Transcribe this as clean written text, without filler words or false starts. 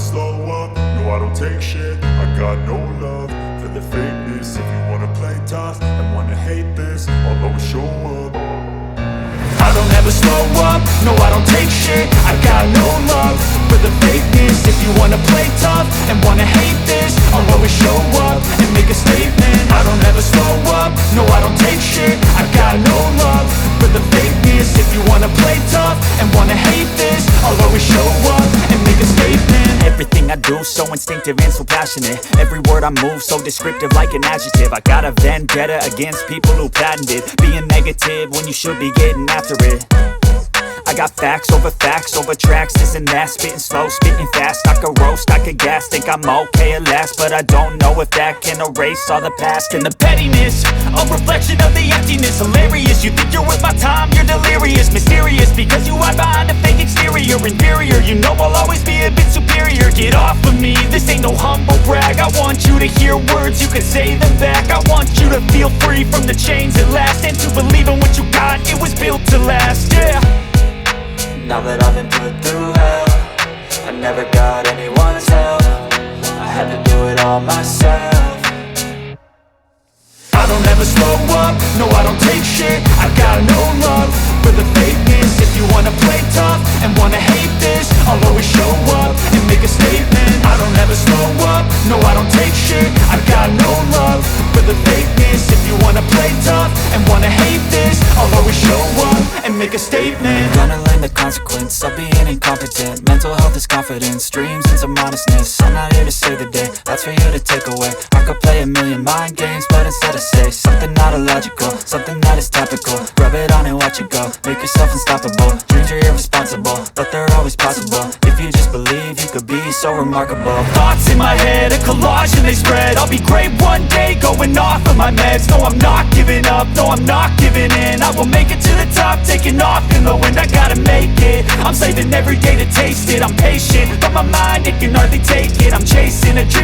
slow up, no I don't take shit. I got no love for the fakeness. If you wanna play tough and wanna hate this, I'll always show up. I don't ever slow up, no I don't take shit. I got no love for the fakeness. If you wanna play tough and wanna hate this, I'll always show up and make a statement. I don't ever slow up, no I don't take shit. I got no love for the fakeness. If you wanna play tough and wanna hate this, I'll always show up and make a statement. Everything I do so instinctive and so passionate. Every word I move so descriptive like an adjective. I got a vendetta against people who patented being negative when you should be getting after it. I got facts over tracks, this and that. Spitting slow, spitting fast, I could roast, I could gas. Think I'm okay at last, but I don't know if that can erase all the past. And the pettiness, a reflection of the emptiness. Hilarious, you think you're worth my time, you're delirious. Mysterious, because you hide behind a fake exterior. Inferior, you know I'll always be a bit superior. Get off of me, this ain't no humble brag. I want you to hear words, you can say them back. I want you to feel free from the chains at last, and to believe in what you got, it was built to last, yeah. Now that I've been put through hell, I never got anyone's help. I had to do it all myself. I don't ever slow up, no I don't take shit. I got no love for the fakeness. If you wanna play tough and wanna hate this, I'll always show up and make a statement. I don't ever slow up, no I don't take shit. I got no love for the fakeness. If you wanna play tough and wanna hate this, I'll always show up and make a statement. Gonna learn the consequence of being incompetent. Mental health is confidence, dreams and some honestness. I'm not here to save the day, that's for you to take away. I could play a million mind games, but instead I say something not illogical, something that is topical. Rub it on and watch it go, make yourself unstoppable. Dreams are irresponsible, but they're always possible. If you just believe, you could be so remarkable. Thoughts in my head, a collage and they spread. I'll be great one day, going off of my meds. No, I'm not giving up, no, I'm not giving in. I will make it to the top, taking off in the wind. I gotta make it, I'm saving every day to taste it. I'm patient, but my mind, it can hardly take it. I'm chasing a dream